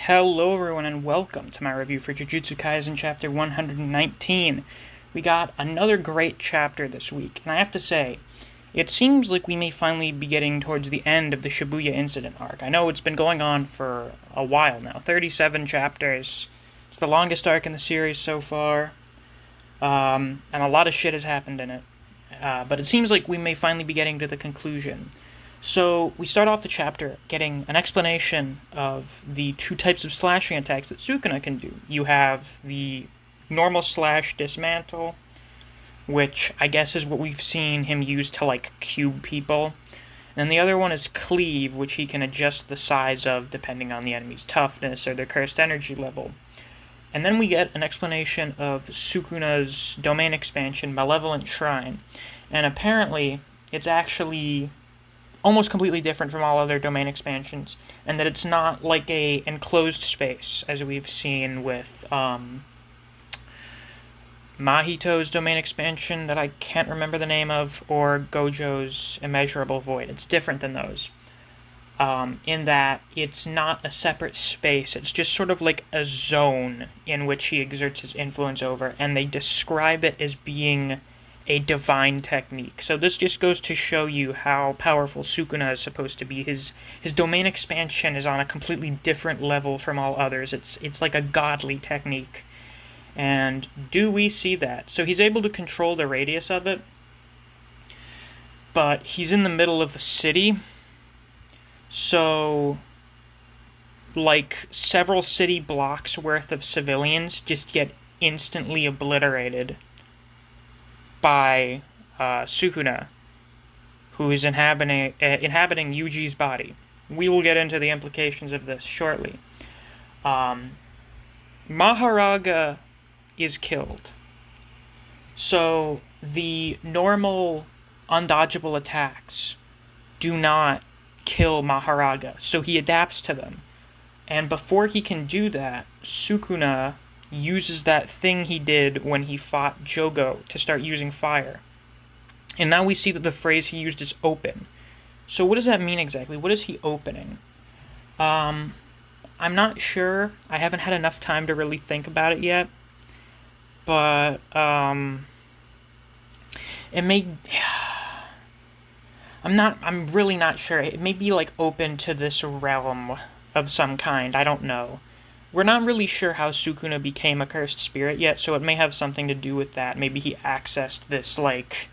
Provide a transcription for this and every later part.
Hello everyone and welcome to my review for Jujutsu Kaisen chapter 119. We got another great chapter this week, and I have to say, it seems like we may finally be getting towards the end of the Shibuya incident arc. I know it's been going on for a while now, 37 chapters. It's the longest arc in the series so far, and a lot of shit has happened in it. But it seems like we may finally be getting to the conclusion. So we start off the chapter getting an explanation of the two types of slashing attacks that Sukuna can do. You have the normal slash dismantle, which I guess is what we've seen him use to like cube people. And the other one is cleave, which he can adjust the size of depending on the enemy's toughness or their cursed energy level. And then we get an explanation of Sukuna's domain expansion, Malevolent Shrine. And apparently it's actually almost completely different from all other domain expansions, and that it's not like a enclosed space as we've seen with Mahito's domain expansion that I can't remember the name of, or Gojo's Immeasurable Void. It's different than those, in that it's not a separate space. It's just sort of like a zone in which he exerts his influence over, and they describe it as being a divine technique. So this just goes to show you how powerful Sukuna is supposed to be. His domain expansion is on a completely different level from all others. It's like a godly technique. And do we see that? So he's able to control the radius of it, but he's in the middle of the city. So like several city blocks worth of civilians just get instantly obliterated by Sukuna, who is inhabiting Yuji's body. We will get into the implications of this shortly. Maharaga is killed. So the normal undodgeable attacks do not kill Maharaga, so he adapts to them. And before he can do that, Sukuna uses that thing he did when he fought Jogo to start using fire. And now we see that the phrase he used is open. So what does that mean exactly? What is he opening? I'm not sure. I haven't had enough time to really think about it yet. But it may I'm really not sure. It may be like open to this realm of some kind. I don't know. We're not really sure how Sukuna became a cursed spirit yet, so it may have something to do with that. Maybe he accessed this, like,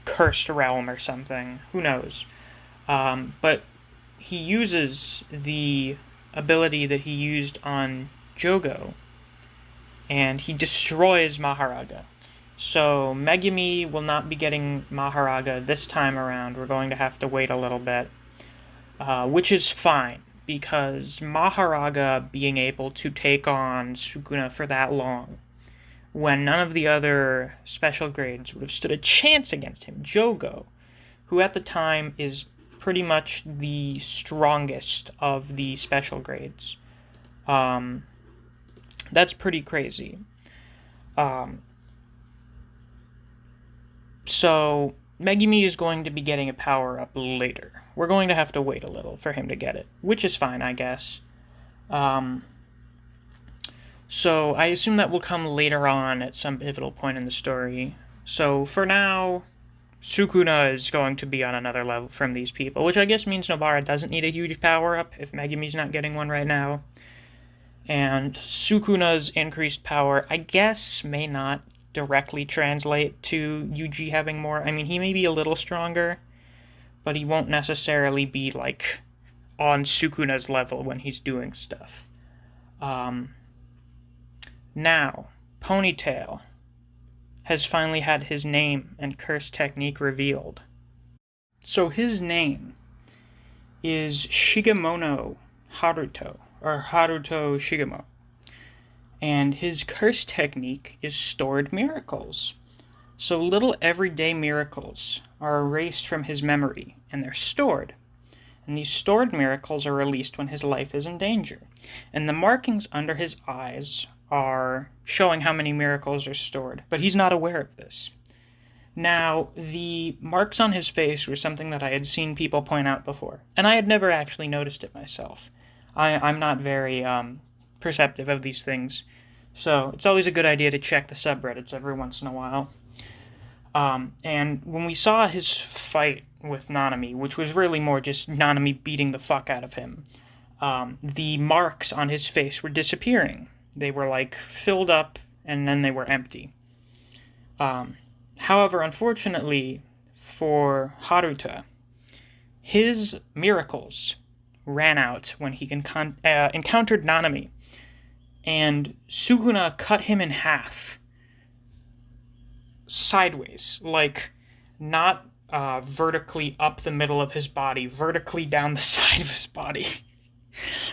cursed realm or something. Who knows? But he uses the ability that he used on Jogo, and he destroys Maharaga. So Megumi will not be getting Maharaga this time around. We're going to have to wait a little bit, which is fine, because Maharaga being able to take on Sukuna for that long, when none of the other special grades would have stood a chance against him. Jogo, who at the time is pretty much the strongest of the special grades. That's pretty crazy. So Megumi is going to be getting a power-up later. We're going to have to wait a little for him to get it, which is fine, I guess. So I assume that will come later on at some pivotal point in the story. So for now, Sukuna is going to be on another level from these people, which I guess means Nobara doesn't need a huge power-up if Megumi's not getting one right now. And Sukuna's increased power, I guess, may not directly translate to Yuji having more. I mean, he may be a little stronger, but he won't necessarily be, like, on Sukuna's level when he's doing stuff. Now, Ponytail has finally had his name and curse technique revealed. So his name is Shigemono Haruto, or Haruto Shigemo. And his curse technique is stored miracles. So little everyday miracles are erased from his memory, and they're stored. And these stored miracles are released when his life is in danger. And the markings under his eyes are showing how many miracles are stored, but he's not aware of this. Now, the marks on his face were something that I had seen people point out before, and I had never actually noticed it myself. I'm not very perceptive of these things. So it's always a good idea to check the subreddits every once in a while. And when we saw his fight with Nanami, which was really more just Nanami beating the fuck out of him, the marks on his face were disappearing. They were like filled up and then they were empty. However, unfortunately for Haruta, his miracles ran out when he encountered Nanami, and Sukuna cut him in half sideways, like not vertically up the middle of his body, vertically down the side of his body.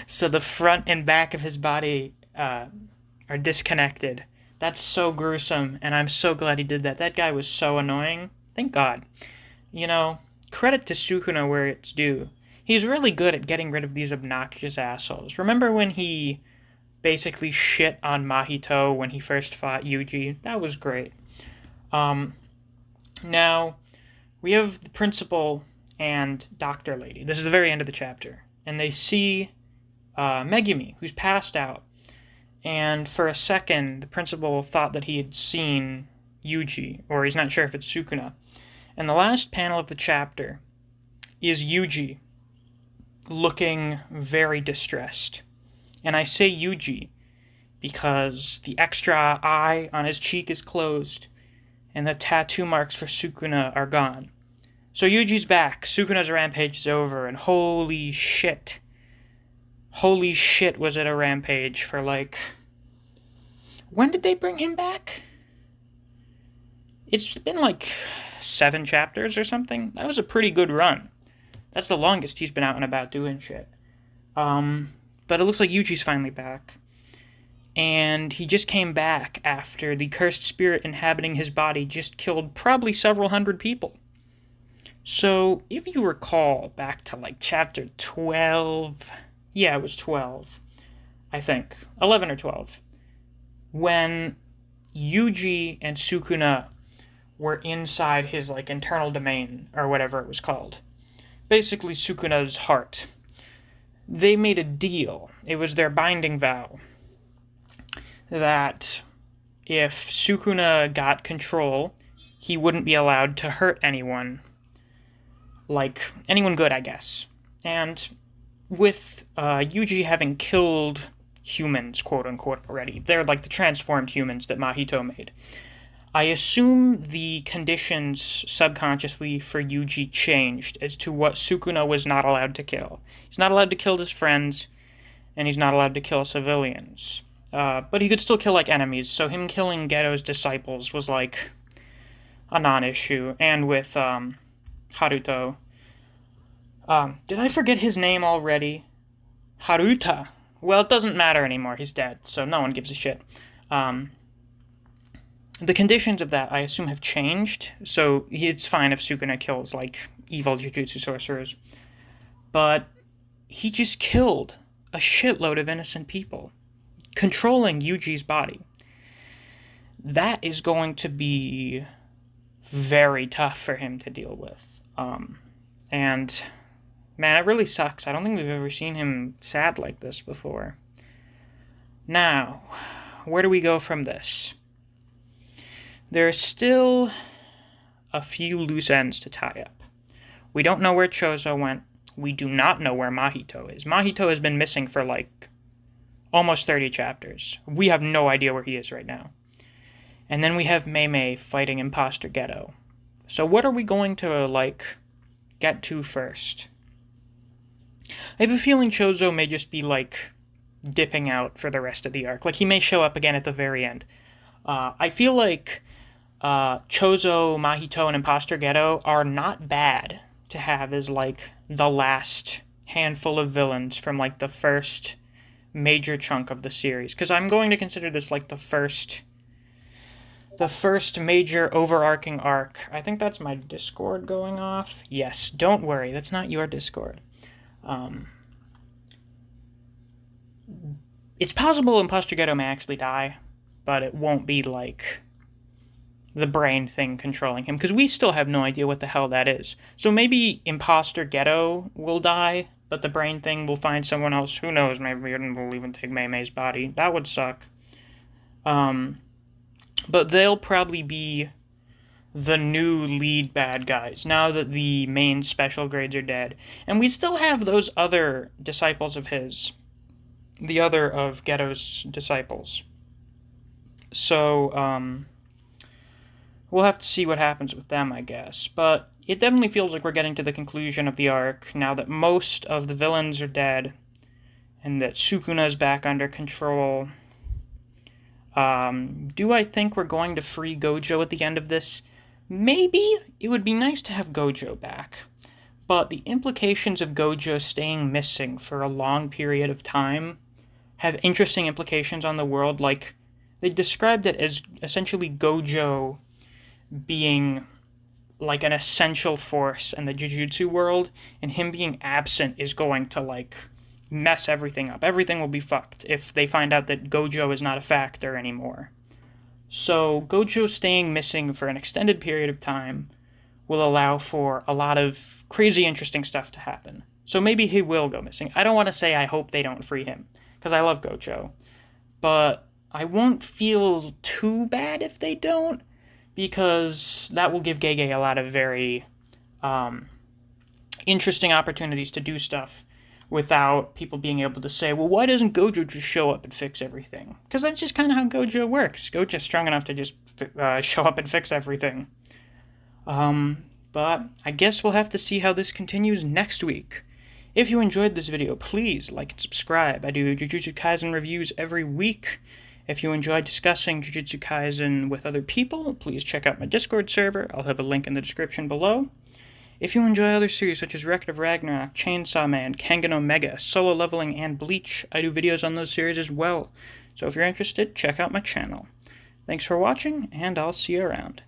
So the front and back of his body are disconnected. That's so gruesome, and I'm so glad he did that. That guy was so annoying. Thank God. You know, credit to Sukuna where it's due. He's really good at getting rid of these obnoxious assholes. Remember when he basically shit on Mahito when he first fought Yuji? That was great. Now, we have the principal and Doctor Lady. This is the very end of the chapter. And they see Megumi, who's passed out. And for a second, the principal thought that he had seen Yuji, or he's not sure if it's Sukuna. And the last panel of the chapter is Yuji looking very distressed. And I say Yuji because the extra eye on his cheek is closed, and the tattoo marks for Sukuna are gone. So Yuji's back, Sukuna's rampage is over, and holy shit was it a rampage for like... When did they bring him back? It's been like 7 chapters or something. That was a pretty good run. That's the longest he's been out and about doing shit. But it looks like Yuji's finally back. And he just came back after the cursed spirit inhabiting his body just killed probably several hundred people. So, if you recall back to like chapter 12... Yeah, it was 12. I think. 11 or 12. When Yuji and Sukuna were inside his like internal domain, or whatever it was called. Basically Sukuna's heart. They made a deal. It was their binding vow that if Sukuna got control, he wouldn't be allowed to hurt anyone. Like, anyone good, I guess. And with Yuji having killed humans, quote-unquote, already, they're like the transformed humans that Mahito made, I assume the conditions subconsciously for Yuji changed as to what Sukuna was not allowed to kill. He's not allowed to kill his friends, and he's not allowed to kill civilians. But he could still kill, like, enemies, so him killing Geto's disciples was, like, a non-issue. And with, Haruto. Did I forget his name already? Haruta. Well, it doesn't matter anymore, he's dead, so no one gives a shit. The conditions of that, I assume, have changed, so it's fine if Sukuna kills, like, evil Jujutsu sorcerers. But he just killed a shitload of innocent people, controlling Yuji's body. That is going to be very tough for him to deal with. And, man, it really sucks. I don't think we've ever seen him sad like this before. Now, where do we go from this? There are still a few loose ends to tie up. We don't know where Chozo went. We do not know where Mahito is. Mahito has been missing for, like, almost 30 chapters. We have no idea where he is right now. And then we have Mei fighting Imposter Geto. So what are we going to, like, get to first? I have a feeling Chozo may just be, like, dipping out for the rest of the arc. Like, he may show up again at the very end. I feel like Chozo, Mahito, and Imposter Geto are not bad to have as, like, the last handful of villains from, like, the first major chunk of the series. Because I'm going to consider this, like, the first major overarching arc. I think that's my Discord going off. Yes, don't worry, that's not your Discord. It's possible Imposter Geto may actually die, but it won't be, like, the brain thing controlling him, because we still have no idea what the hell that is. So maybe Imposter Geto will die, but the brain thing will find someone else. Who knows? Maybe we'll even take Mei Mei's body. That would suck. But they'll probably be the new lead bad guys now that the main special grades are dead. And we still have those other disciples of his. The other of Geto's disciples. So, we'll have to see what happens with them, I guess. But it definitely feels like we're getting to the conclusion of the arc now that most of the villains are dead and that Sukuna's back under control. Do I think we're going to free Gojo at the end of this? Maybe. It would be nice to have Gojo back. But the implications of Gojo staying missing for a long period of time have interesting implications on the world. Like, they described it as essentially Gojo being like an essential force in the Jujutsu world, and him being absent is going to, like, mess everything up. Everything will be fucked if they find out that Gojo is not a factor anymore. So Gojo staying missing for an extended period of time will allow for a lot of crazy interesting stuff to happen. So maybe he will go missing. I don't want to say I hope they don't free him, because I love Gojo. But I won't feel too bad if they don't, because that will give Gege a lot of very interesting opportunities to do stuff without people being able to say, well, why doesn't Gojo just show up and fix everything? Because that's just kind of how Gojo works. Gojo's strong enough to just show up and fix everything. But I guess we'll have to see how this continues next week. If you enjoyed this video, please like and subscribe. I do Jujutsu Kaisen reviews every week. If you enjoy discussing Jujutsu Kaisen with other people, please check out my Discord server. I'll have a link in the description below. If you enjoy other series such as Record of Ragnarok, Chainsaw Man, Kengan Omega, Solo Leveling, and Bleach, I do videos on those series as well. So if you're interested, check out my channel. Thanks for watching, and I'll see you around.